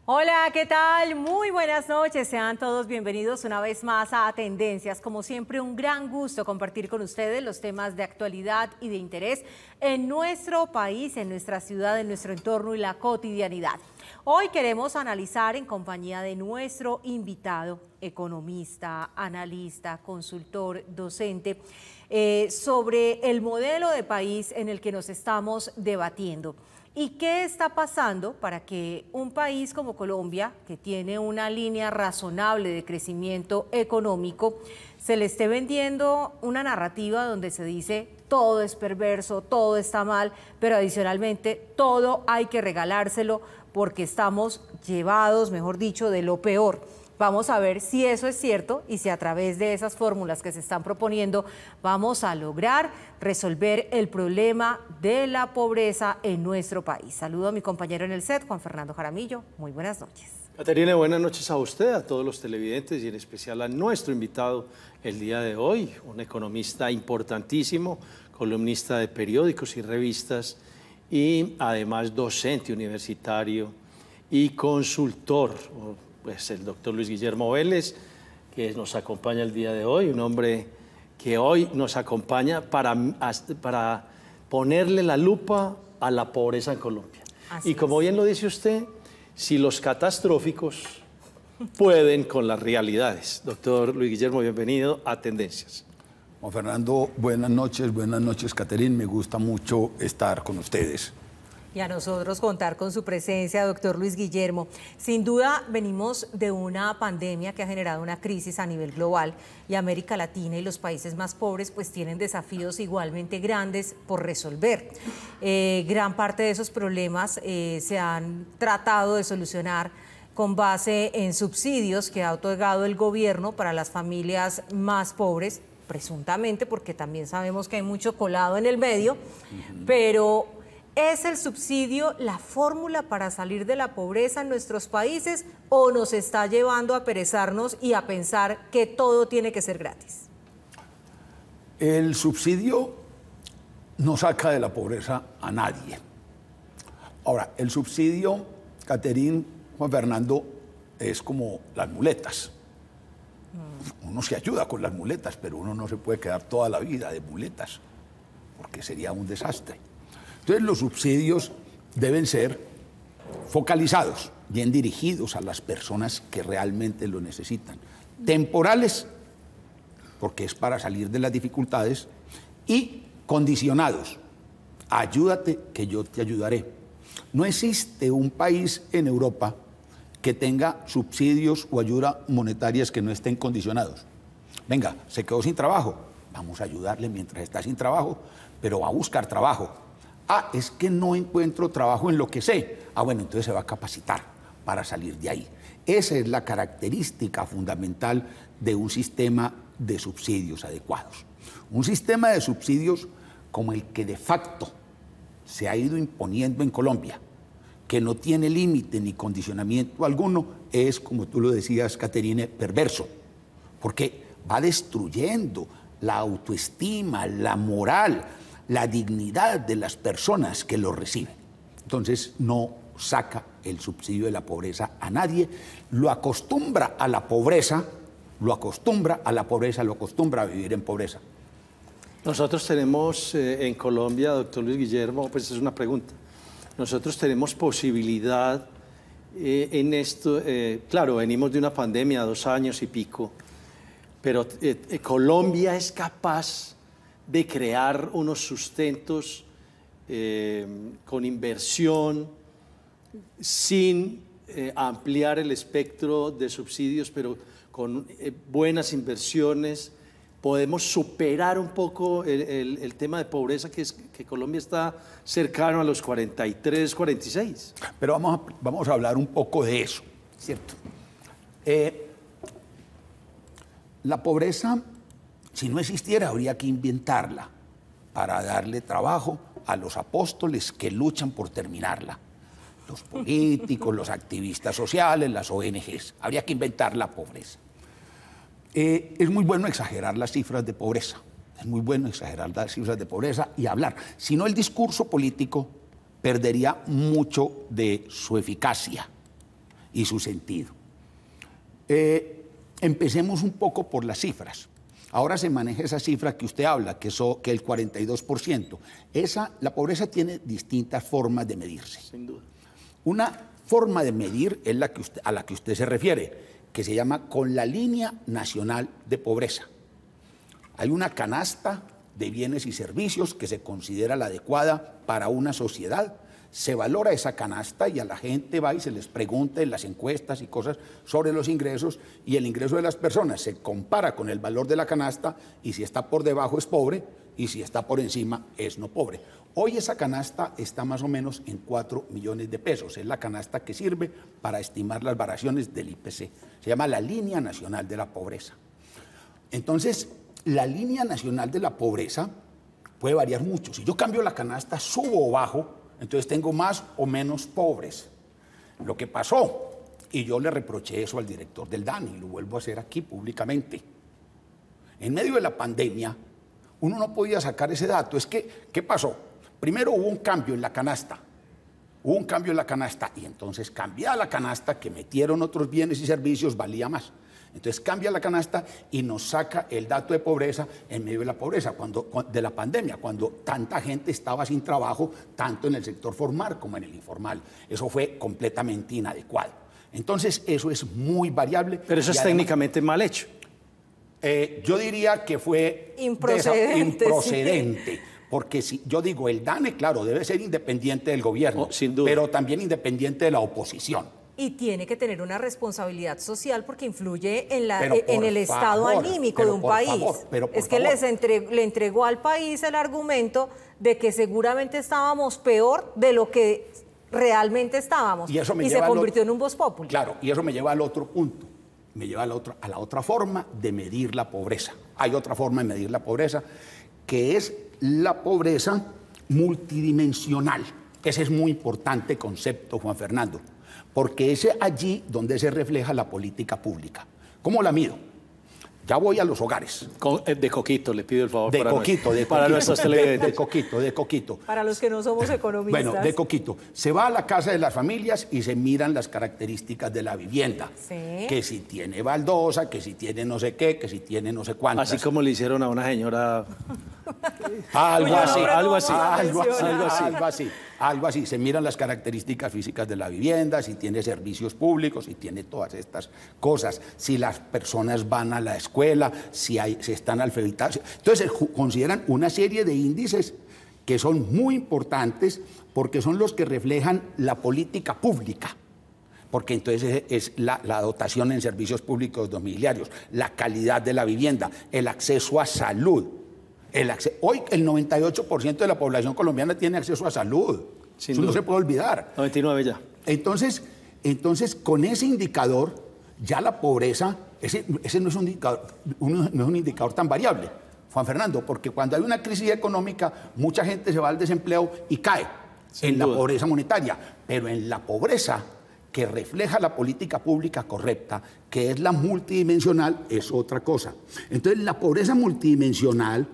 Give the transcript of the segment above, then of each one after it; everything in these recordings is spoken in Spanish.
Hola, ¿qué tal? Muy buenas noches. Sean todos bienvenidos una vez más a Tendencias. Como siempre, un gran gusto compartir con ustedes los temas de actualidad y de interés en nuestro país, en nuestra ciudad, en nuestro entorno y la cotidianidad. Hoy queremos analizar en compañía de nuestro invitado, economista, analista, consultor, docente, sobre el modelo de país en el que nos estamos debatiendo. ¿Y qué está pasando para que un país como Colombia, que tiene una línea razonable de crecimiento económico, se le esté vendiendo una narrativa donde se dice todo es perverso, todo está mal, pero adicionalmente todo hay que regalárselo porque estamos llevados, mejor dicho, de lo peor? Vamos a ver si eso es cierto y si a través de esas fórmulas que se están proponiendo vamos a lograr resolver el problema de la pobreza en nuestro país. Saludo a mi compañero en el set, Juan Fernando Jaramillo. Muy buenas noches. Caterina, buenas noches a usted, a todos los televidentes y en especial a nuestro invitado el día de hoy, un economista importantísimo, columnista de periódicos y revistas y además docente universitario y consultor. Pues el doctor Luis Guillermo Vélez, que nos acompaña el día de hoy, un hombre que hoy nos acompaña para ponerle la lupa a la pobreza en Colombia. Y como bien lo dice usted, si los catastróficos pueden con las realidades. Doctor Luis Guillermo, bienvenido a Tendencias. Juan Fernando, buenas noches, Caterina, me gusta mucho estar con ustedes. Y a nosotros contar con su presencia, doctor Luis Guillermo. Sin duda venimos de una pandemia que ha generado una crisis a nivel global y América Latina y los países más pobres pues tienen desafíos igualmente grandes por resolver. Gran parte de esos problemas se han tratado de solucionar con base en subsidios que ha otorgado el gobierno para las familias más pobres, presuntamente, porque también sabemos que hay mucho colado en el medio, pero ¿es el subsidio la fórmula para salir de la pobreza en nuestros países o nos está llevando a perezarnos y a pensar que todo tiene que ser gratis? El subsidio no saca de la pobreza a nadie. Ahora, el subsidio, Caterina, Juan Fernando, es como las muletas. Uno se ayuda con las muletas, pero uno no se puede quedar toda la vida de muletas, porque sería un desastre. Entonces los subsidios deben ser focalizados, bien dirigidos a las personas que realmente lo necesitan. Temporales, porque es para salir de las dificultades, y condicionados. Ayúdate que yo te ayudaré. No existe un país en Europa que tenga subsidios o ayudas monetarias que no estén condicionados. Venga, se quedó sin trabajo, vamos a ayudarle mientras está sin trabajo, pero va a buscar trabajo. Ah, es que no encuentro trabajo en lo que sé. Ah, bueno, entonces se va a capacitar para salir de ahí. Esa es la característica fundamental de un sistema de subsidios adecuados. Un sistema de subsidios como el que de facto se ha ido imponiendo en Colombia, que no tiene límite ni condicionamiento alguno, es, como tú lo decías, Caterina, perverso, porque va destruyendo la autoestima, la moral, la dignidad de las personas que lo reciben. Entonces no saca el subsidio de la pobreza a nadie, lo acostumbra a la pobreza, lo acostumbra a vivir en pobreza. Nosotros tenemos en Colombia, doctor Luis Guillermo, pues es una pregunta, nosotros tenemos posibilidad en esto, claro, venimos de una pandemia, 2 años y pico, pero Colombia es capaz de crear unos sustentos con inversión, sin ampliar el espectro de subsidios, pero con buenas inversiones. Podemos superar un poco el tema de pobreza, que Colombia está cercano a los 43, 46. Pero vamos a hablar un poco de eso, ¿cierto? La pobreza, si no existiera, habría que inventarla para darle trabajo a los apóstoles que luchan por terminarla. Los políticos, los activistas sociales, las ONGs. Habría que inventar la pobreza. Es muy bueno exagerar las cifras de pobreza. Es muy bueno exagerar las cifras de pobreza y hablar. Si no, el discurso político perdería mucho de su eficacia. y su sentido. Empecemos un poco por las cifras. Ahora se maneja esa cifra que usted habla, que el 42%. La pobreza tiene distintas formas de medirse. Sin duda. Una forma de medir es a la que usted se refiere, que se llama con la línea nacional de pobreza. Hay una canasta de bienes y servicios que se considera la adecuada para una sociedad. Se valora esa canasta y a la gente va y se les pregunta en las encuestas y cosas sobre los ingresos, y el ingreso de las personas se compara con el valor de la canasta, y si está por debajo es pobre y si está por encima es no pobre. Hoy esa canasta está más o menos en 4 millones de pesos. Es la canasta que sirve para estimar las variaciones del IPC. Se llama la Línea Nacional de la Pobreza. Entonces, la Línea Nacional de la Pobreza puede variar mucho. Si yo cambio la canasta, subo o bajo, entonces tengo más o menos pobres. Lo que pasó, y yo le reproché eso al director del DANE, y lo vuelvo a hacer aquí públicamente. En medio de la pandemia, uno no podía sacar ese dato. Es que, ¿qué pasó? Primero hubo un cambio en la canasta. Hubo un cambio en la canasta, y entonces cambiada la canasta, que metieron otros bienes y servicios, valía más. Entonces cambia la canasta y nos saca el dato de pobreza en medio de la pobreza, de la pandemia, cuando tanta gente estaba sin trabajo, tanto en el sector formal como en el informal. Eso fue completamente inadecuado. Entonces eso es muy variable. Pero eso es además, técnicamente mal hecho. Yo diría que fue improcedente. Porque si yo digo, el DANE, claro, debe ser independiente del gobierno, sin duda, pero también independiente de la oposición. Y tiene que tener una responsabilidad social porque influye en el estado anímico de un país. Es que le entregó al país el argumento de que seguramente estábamos peor de lo que realmente estábamos. Y se convirtió en un vox populi. Claro, y eso me lleva al otro punto. Me lleva a la otra forma de medir la pobreza. Hay otra forma de medir la pobreza, que es la pobreza multidimensional. Ese es muy importante concepto, Juan Fernando, porque es allí donde se refleja la política pública. ¿Cómo la mido? Ya voy a los hogares. De coquito, le pido el favor. Para nuestros televidentes. De coquito. Para los que no somos economistas. Bueno, de coquito. Se va a la casa de las familias y se miran las características de la vivienda. Sí. Que si tiene baldosa, que si tiene no sé qué, que si tiene no sé cuántas. Así como le hicieron a una señora. Algo así. Se miran las características físicas de la vivienda, si tiene servicios públicos, si tiene todas estas cosas, si las personas van a la escuela, si están alfabetizadas. Entonces consideran una serie de índices que son muy importantes porque son los que reflejan la política pública. Porque entonces es la dotación en servicios públicos domiciliarios, la calidad de la vivienda, el acceso a salud. Hoy el 98% de la población colombiana tiene acceso a salud. Eso no se puede olvidar. 99 ya. Entonces, con ese indicador, ya la pobreza, ese no es un indicador tan variable, Juan Fernando, porque cuando hay una crisis económica, mucha gente se va al desempleo y cae en la pobreza monetaria. Pero en la pobreza que refleja la política pública correcta, que es la multidimensional, es otra cosa. Entonces, la pobreza multidimensional,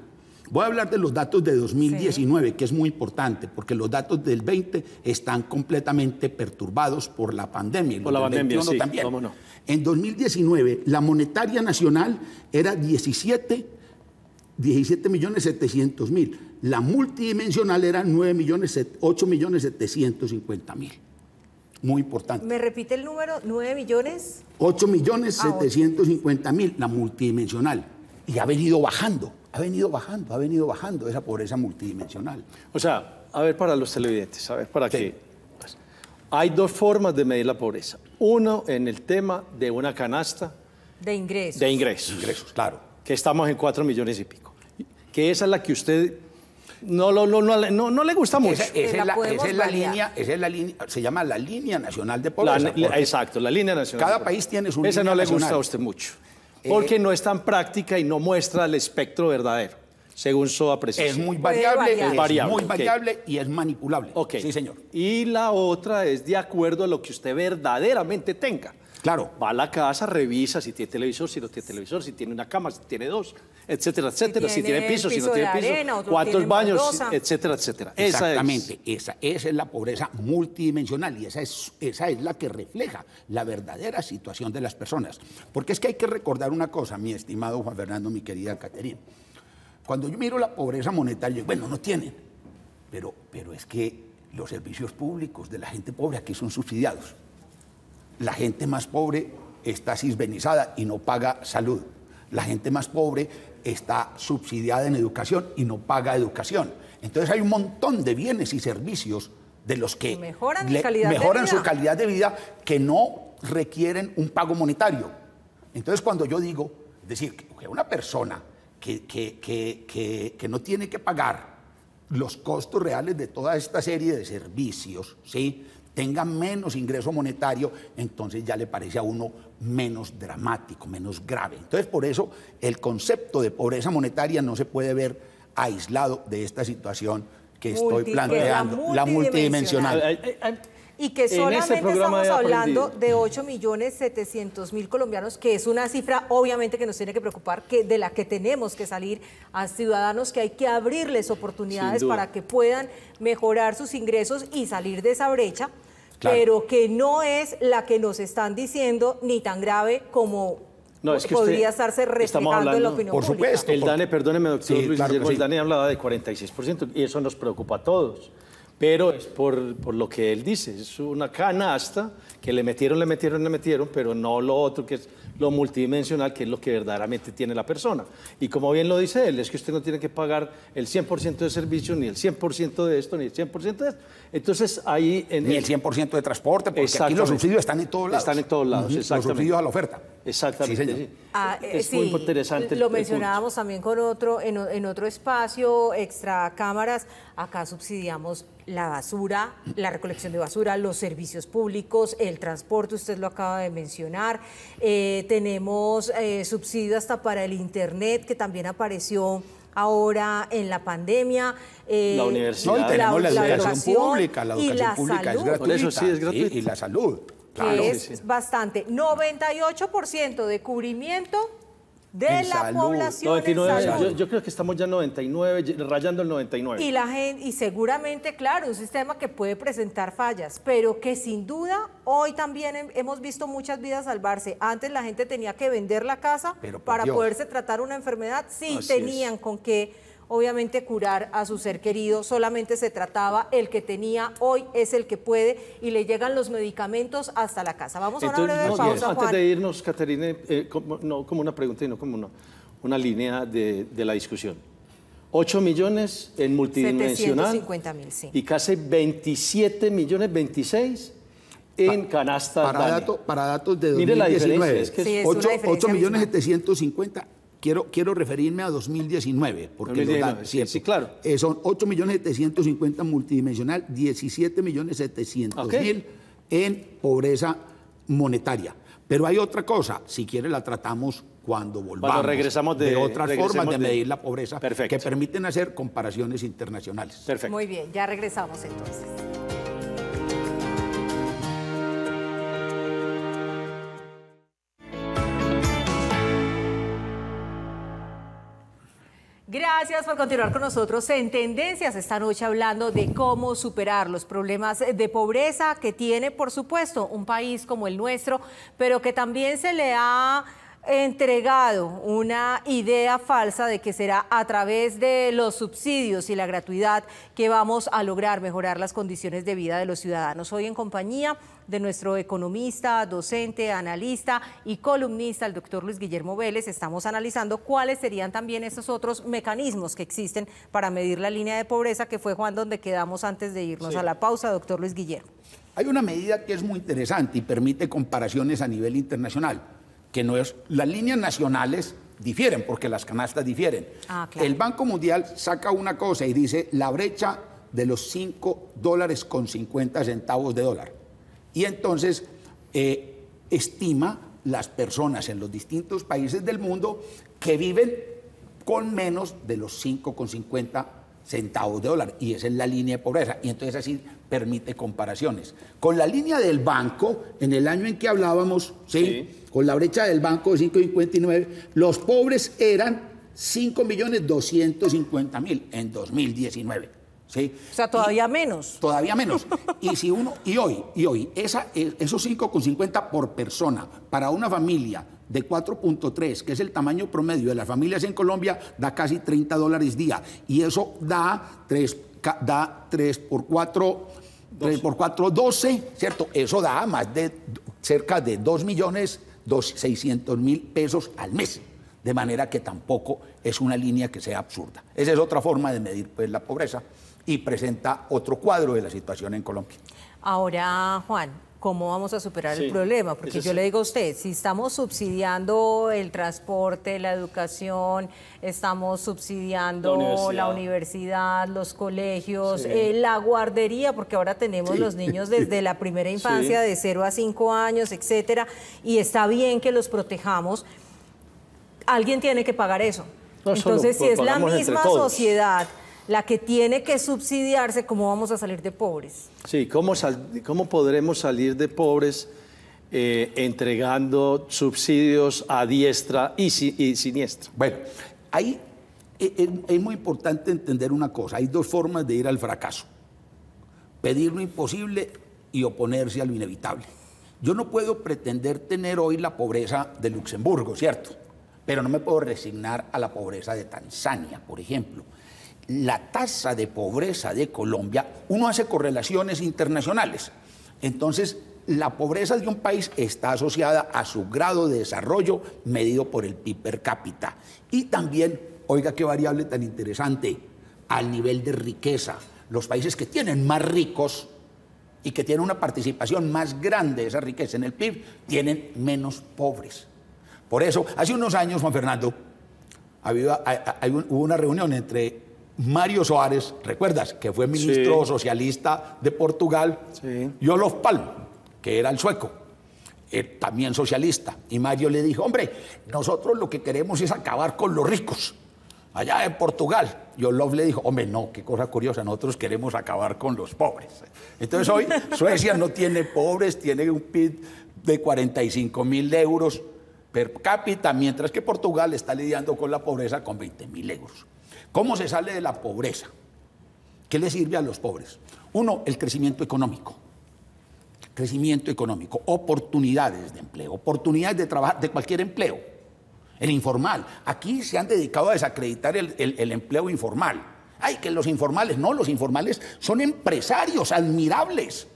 voy a hablar de los datos de 2019, que es muy importante, porque los datos del 20 están completamente perturbados por la pandemia. Por la pandemia, sí, también. cómo no. En 2019, la monetaria nacional era 17.700.000. La multidimensional era 8.750.000. Muy importante. ¿Me repite el número? ¿9 millones? 8.750.000, la multidimensional. Y ha venido bajando esa pobreza multidimensional. O sea, a ver para los televidentes, a ver para qué. Hay dos formas de medir la pobreza. Uno, en el tema de una canasta. De ingresos. De ingresos. Ingresos, claro. Que estamos en 4 millones y pico. Que esa es la que usted no le gusta mucho. Esa es la línea, se llama la Línea Nacional de Pobreza. Exacto, la Línea Nacional. Cada país tiene su línea nacional. Esa no le nacional. gusta a usted mucho. Porque no es tan práctica y no muestra el espectro verdadero. según su apreciación. Es muy variable, variar. es Variable, muy ok. variable y es manipulable. Ok. Sí, señor. Y la otra es de acuerdo a lo que usted verdaderamente tenga. Claro. Va a la casa, revisa si tiene televisor, si no tiene televisor, si tiene una cama, si tiene dos, etcétera, etcétera. Si tiene piso, si no tiene de piso, arena, otro cuántos tiene baños, baldosa. etcétera, etcétera. Exactamente, esa es la pobreza multidimensional y esa es la que refleja la verdadera situación de las personas. Porque es que hay que recordar una cosa, mi estimado Juan Fernando, mi querida Caterina. Cuando yo miro la pobreza monetaria, bueno, no tienen, pero es que los servicios públicos de la gente pobre aquí son subsidiados. La gente más pobre está sisbenizada y no paga salud. La gente más pobre está subsidiada en educación y no paga educación. Entonces hay un montón de bienes y servicios de los que mejoran su calidad de vida que no requieren un pago monetario. Entonces cuando yo digo, es decir, que una persona que no tiene que pagar los costos reales de toda esta serie de servicios, ¿sí?, tenga menos ingreso monetario, entonces ya le parece a uno menos dramático, menos grave. Entonces, por eso el concepto de pobreza monetaria no se puede ver aislado de esta situación que estoy planteando, la multidimensional. Y que solamente estamos hablando de 8.700.000 colombianos, que es una cifra obviamente que nos tiene que preocupar, de la que tenemos que salir a ciudadanos, que hay que abrirles oportunidades para que puedan mejorar sus ingresos y salir de esa brecha, claro, pero que no es la que nos están diciendo ni tan grave como podría estarse reflejando en la opinión pública. Por supuesto. El DANE, perdóneme, doctor sí, Luis claro, Guillermo, sí. el DANE hablaba de 46% y eso nos preocupa a todos. Pero es por lo que él dice, es una canasta que le metieron, pero no lo otro que es lo multidimensional, que es lo que verdaderamente tiene la persona. Y como bien lo dice él, es que usted no tiene que pagar el 100% de servicio, ni el 100% de esto, ni el 100% de esto. Entonces ahí... Ni el 100% de transporte, porque aquí los subsidios están en todos lados. Están en todos lados, exactamente. Los subsidios a la oferta. Exactamente. Sí, señor. Es muy interesante. Lo mencionábamos también en otro espacio, extra cámaras. Acá subsidiamos la basura, la recolección de basura, los servicios públicos, el transporte, usted lo acaba de mencionar. Tenemos subsidio hasta para el internet, que también apareció ahora en la pandemia. La universidad. No, y tenemos la educación pública, y la pública salud. es gratuita. Por eso sí es gratuita. Y la salud. Claro, que es bastante. 98% de cubrimiento de la población 99, en salud. yo creo que estamos ya en 99, rayando el 99. Y la gente, y seguramente, claro, un sistema que puede presentar fallas, pero que sin duda hoy también hemos visto muchas vidas salvarse. Antes la gente tenía que vender la casa para poderse tratar una enfermedad. Sí, tenían con qué, obviamente, curar a su ser querido. Solamente se trataba el que tenía, hoy es el que puede, y le llegan los medicamentos hasta la casa. Vamos a una breve pausa, Juan. Antes de irnos, Caterina, no como una pregunta, sino como una línea de la discusión. 8 millones en multidimensional 750.000, sí. Y casi 27 millones, 26 en canasta. Para datos de 2019. Mire la diferencia. Es que sí, es una diferencia 8 millones 750. Quiero referirme a 2019, porque 2019, sí, claro. Son 8.750.000 multidimensional, 17.700.000 en pobreza monetaria. Pero hay otra cosa, si quiere la tratamos cuando volvamos. Cuando regresamos de otras formas de medir la pobreza, perfecto, que permiten hacer comparaciones internacionales. Perfecto. Muy bien, ya regresamos entonces. Gracias por continuar con nosotros en Tendencias. Esta noche hablando de cómo superar los problemas de pobreza que tiene, por supuesto, un país como el nuestro, pero que también se le ha entregado una idea falsa de que será a través de los subsidios y la gratuidad que vamos a lograr mejorar las condiciones de vida de los ciudadanos. Hoy en compañía de nuestro economista, docente, analista y columnista, el doctor Luis Guillermo Vélez, estamos analizando cuáles serían también esos otros mecanismos que existen para medir la línea de pobreza, que fue, Juan, donde quedamos antes de irnos a la pausa, doctor Luis Guillermo. Hay una medida que es muy interesante y permite comparaciones a nivel internacional, que no es, las líneas nacionales difieren porque las canastas difieren. Claro. El Banco Mundial saca una cosa y dice la brecha de los $5.50 y entonces estima las personas en los distintos países del mundo que viven con menos de los 5,50 centavos de dólar, y esa es la línea de pobreza, y entonces así permite comparaciones. Con la línea del banco, en el año en que hablábamos, ¿sí? Con la brecha del banco de 5,59, los pobres eran 5.250.000 en 2019. ¿Sí? O sea, todavía menos. Todavía menos. Y hoy, esos 5,50 por persona para una familia de 4,3, que es el tamaño promedio de las familias en Colombia, da casi $30 día. Y eso da 3 por 4, 12, ¿cierto? Eso da más de cerca de 2.600.000 pesos al mes. De manera que tampoco es una línea que sea absurda. Esa es otra forma de medir, pues, la pobreza, y presenta otro cuadro de la situación en Colombia. Ahora, Juan, ¿cómo vamos a superar el problema? Porque yo le digo a usted, si estamos subsidiando el transporte, la educación, estamos subsidiando la universidad, los colegios, la guardería, porque ahora tenemos los niños desde la primera infancia, de 0 a 5 años, etcétera, y está bien que los protejamos. Alguien tiene que pagar eso. Entonces, si es la misma sociedad la que tiene que subsidiarse, ¿cómo vamos a salir de pobres? Sí, ¿cómo podremos salir de pobres entregando subsidios a diestra y siniestra? Bueno, ahí es muy importante entender una cosa. Hay dos formas de ir al fracaso: pedir lo imposible y oponerse a lo inevitable. Yo no puedo pretender tener hoy la pobreza de Luxemburgo, ¿cierto? Pero no me puedo resignar a la pobreza de Tanzania, por ejemplo. La tasa de pobreza de Colombia, uno hace correlaciones internacionales. Entonces, la pobreza de un país está asociada a su grado de desarrollo medido por el PIB per cápita. Y también, oiga qué variable tan interesante, al nivel de riqueza. Los países que tienen más ricos y que tienen una participación más grande de esa riqueza en el PIB, tienen menos pobres. Por eso, hace unos años, Juan Fernando, hubo una reunión entre Mário Soares, ¿recuerdas? Que fue ministro socialista de Portugal, y Olof Palme, que era el sueco, también socialista. Y Mário le dijo, hombre, nosotros lo que queremos es acabar con los ricos, allá en Portugal. Y Olof le dijo, hombre, no, qué cosa curiosa, nosotros queremos acabar con los pobres. Entonces hoy Suecia no tiene pobres, tiene un PIB de 45.000 euros per cápita, mientras que Portugal está lidiando con la pobreza con 20.000 euros. ¿Cómo se sale de la pobreza? ¿Qué le sirve a los pobres? Uno, el crecimiento económico. Crecimiento económico, oportunidades de empleo, oportunidades de trabajar, de cualquier empleo. El informal. Aquí se han dedicado a desacreditar el empleo informal. Ay, que los informales, no, los informales son empresarios admirables.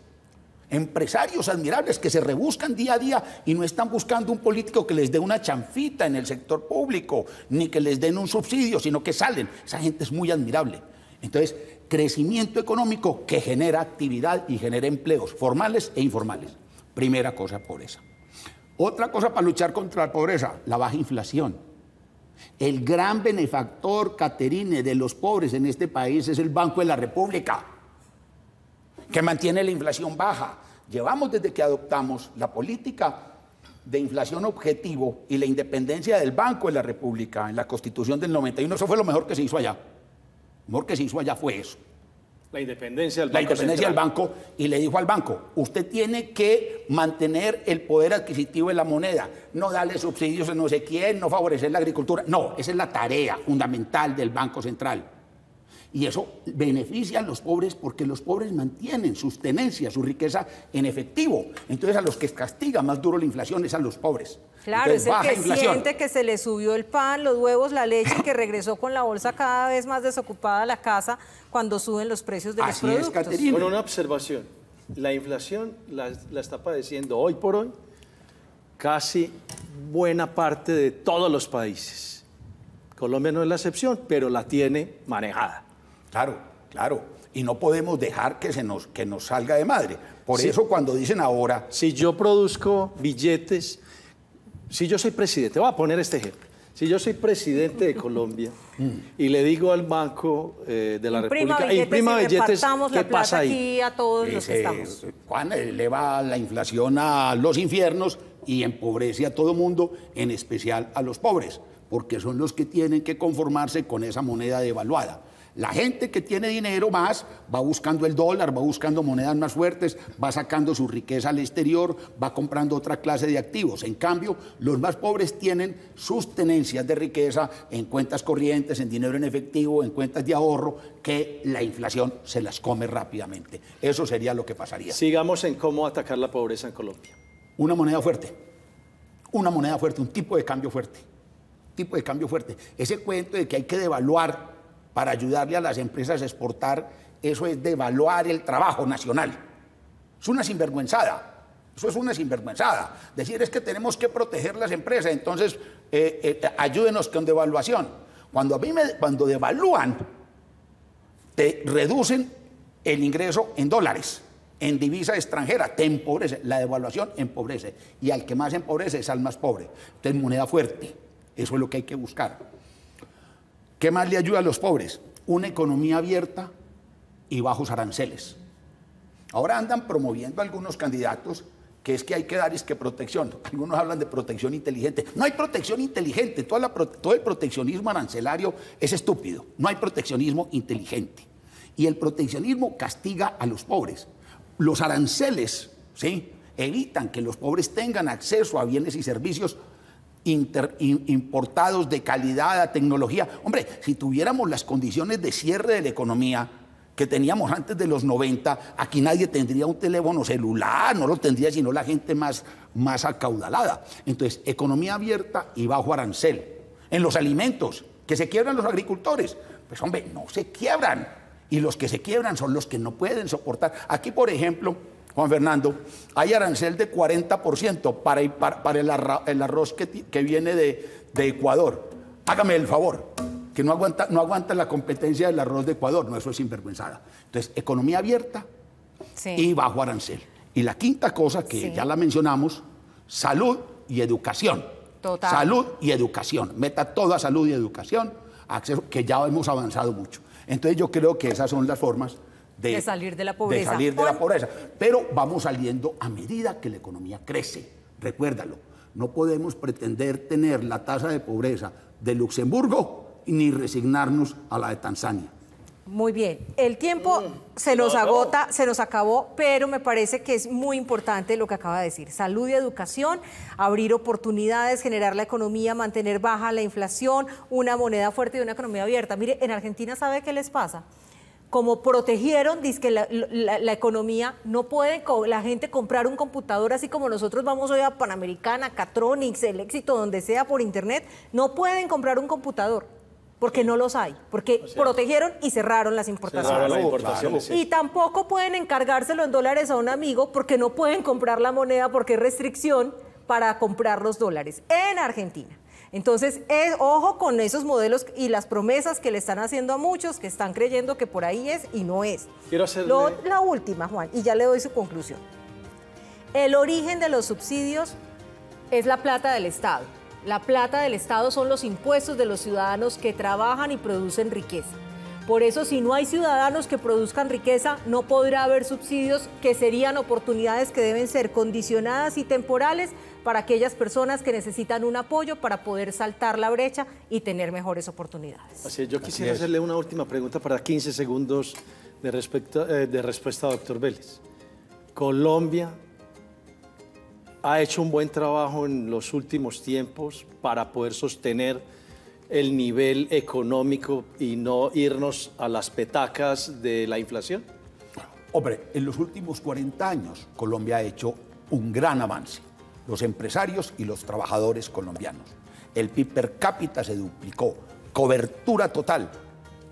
Empresarios admirables que se rebuscan día a día y no están buscando un político que les dé una chanfita en el sector público, ni que les den un subsidio, sino que salen. Esa gente es muy admirable. Entonces, crecimiento económico que genera actividad y genera empleos formales e informales. Primera cosa, pobreza. Otra cosa para luchar contra la pobreza, la baja inflación. El gran benefactor, Caterine, de los pobres en este país es el Banco de la República, que mantiene la inflación baja. Llevamos desde que adoptamos la política de inflación objetivo y la independencia del Banco de la República en la Constitución del 91, eso fue lo mejor que se hizo allá. Lo mejor que se hizo allá fue eso. La independencia del Banco. La independencia del banco, y le dijo al banco, usted tiene que mantener el poder adquisitivo de la moneda, no darle subsidios a no sé quién, no favorecer la agricultura. No, esa es la tarea fundamental del Banco Central. Y eso beneficia a los pobres porque los pobres mantienen sus tenencias, su riqueza en efectivo. Entonces a los que castiga más duro la inflación es a los pobres. Claro, entonces, es el que siente que se le subió el pan, los huevos, la leche y que regresó con la bolsa cada vez más desocupada a la casa cuando suben los precios de los productos. Así es, Caterina. Bueno, una observación. La inflación la está padeciendo hoy por hoy casi buena parte de todos los países. Colombia no es la excepción, pero la tiene manejada. Claro, claro. Y no podemos dejar que nos salga de madre. Por eso cuando dicen ahora... Si yo produzco billetes, si yo soy presidente, voy a poner este ejemplo. Si yo soy presidente de Colombia y le digo al Banco de la República, imprima billetes, ¿qué pasa ahí? Aquí a todos los que estamos. Juan, eleva la inflación a los infiernos y empobrece a todo mundo, en especial a los pobres. porque son los que tienen que conformarse con esa moneda devaluada. La gente que tiene dinero más va buscando el dólar, va buscando monedas más fuertes, va sacando su riqueza al exterior, va comprando otra clase de activos. En cambio, los más pobres tienen sus tenencias de riqueza en cuentas corrientes, en dinero en efectivo, en cuentas de ahorro, que la inflación se las come rápidamente. Eso sería lo que pasaría. Sigamos en cómo atacar la pobreza en Colombia. Una moneda fuerte, un tipo de cambio fuerte, tipo de cambio fuerte. Ese cuento de que hay que devaluar para ayudarle a las empresas a exportar, eso es devaluar el trabajo nacional. Es una sinvergüenzada, eso es una sinvergüenzada. Decir es que tenemos que proteger las empresas, entonces ayúdenos con devaluación. Cuando devalúan, te reducen el ingreso en dólares, en divisa extranjera, te empobrece. La devaluación empobrece, y al que más empobrece es al más pobre. Entonces, moneda fuerte, eso es lo que hay que buscar. ¿Qué más le ayuda a los pobres? Una economía abierta y bajos aranceles. Ahora andan promoviendo algunos candidatos que es que hay que dar protección. Algunos hablan de protección inteligente. No hay protección inteligente. Todo el proteccionismo arancelario es estúpido. No hay proteccionismo inteligente. Y el proteccionismo castiga a los pobres. Los aranceles, ¿sí?, evitan que los pobres tengan acceso a bienes y servicios importados de calidad, a tecnología. Hombre, si tuviéramos las condiciones de cierre de la economía que teníamos antes de los 90, aquí nadie tendría un teléfono celular, no lo tendría sino la gente más acaudalada. Entonces, economía abierta y bajo arancel. En los alimentos, que se quiebran los agricultores, pues hombre, no se quiebran. Y los que se quiebran son los que no pueden soportar. Aquí, por ejemplo, Juan Fernando, hay arancel de 40% para el arroz que viene de Ecuador. Hágame el favor, que no aguanta la competencia del arroz de Ecuador. No, eso es sinvergüenzada. Entonces, economía abierta, sí, y bajo arancel. Y la quinta cosa, que sí, ya la mencionamos, salud y educación. Total. Salud y educación. Meta toda salud y educación, acceso, que ya hemos avanzado mucho. Entonces, yo creo que esas son las formas de salir de la pobreza. De salir de la pobreza. Pero vamos saliendo a medida que la economía crece. Recuérdalo, no podemos pretender tener la tasa de pobreza de Luxemburgo ni resignarnos a la de Tanzania. Muy bien, el tiempo se nos agota, se nos acabó, pero me parece que es muy importante lo que acaba de decir. Salud y educación, abrir oportunidades, generar la economía, mantener baja la inflación, una moneda fuerte y una economía abierta. Mire, en Argentina, ¿sabe qué les pasa? Como protegieron, dizque la economía, no puede la gente comprar un computador así como nosotros vamos hoy a Panamericana, Catronics, El Éxito, donde sea por internet, no pueden comprar un computador porque no los hay, porque protegieron y cerraron las importaciones. Y tampoco pueden encargárselo en dólares a un amigo porque no pueden comprar la moneda porque hay restricción para comprar los dólares en Argentina. Entonces, ojo con esos modelos y las promesas que le están haciendo a muchos que están creyendo que por ahí es y no es. Quiero hacerle... La última, Juan, y ya le doy su conclusión. El origen de los subsidios es la plata del Estado. La plata del Estado son los impuestos de los ciudadanos que trabajan y producen riqueza. Por eso, si no hay ciudadanos que produzcan riqueza, no podrá haber subsidios, que serían oportunidades que deben ser condicionadas y temporales para aquellas personas que necesitan un apoyo para poder saltar la brecha y tener mejores oportunidades. Así es, yo quisiera hacerle una última pregunta para 15 segundos de respuesta a doctor Vélez. Colombia ha hecho un buen trabajo en los últimos tiempos para poder sostener el nivel económico y no irnos a las petacas de la inflación. Hombre, en los últimos 40 años Colombia ha hecho un gran avance. Los empresarios y los trabajadores colombianos. El PIB per cápita se duplicó. Cobertura total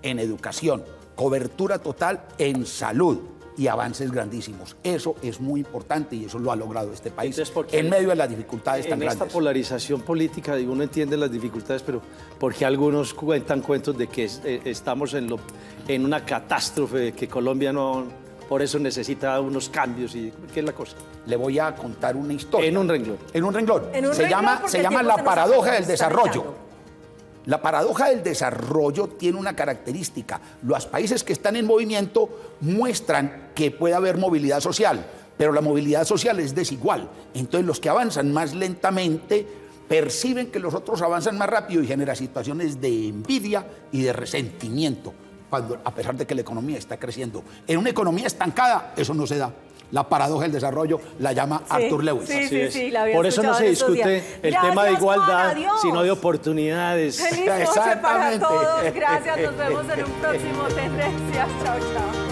en educación, cobertura total en salud y avances grandísimos. Eso es muy importante y eso lo ha logrado este país. Entonces, en medio de las dificultades tan grandes. En esta polarización política, uno entiende las dificultades, pero porque algunos cuentan cuentos de que estamos en una catástrofe, que Colombia no... Por eso necesita unos cambios. ¿Y qué es la cosa? Le voy a contar una historia. En un renglón. En un renglón. Se llama la paradoja del desarrollo. La paradoja del desarrollo tiene una característica. Los países que están en movimiento muestran que puede haber movilidad social, pero la movilidad social es desigual. Entonces, los que avanzan más lentamente perciben que los otros avanzan más rápido y genera situaciones de envidia y de resentimiento, a pesar de que la economía está creciendo. En una economía estancada, eso no se da. La paradoja del desarrollo la llama Arthur Lewis. Sí, la había Por eso no se discute el tema de igualdad, sino de oportunidades. Feliz noche para todos. Gracias, nos vemos en un próximo Tendencias. Chao, chao.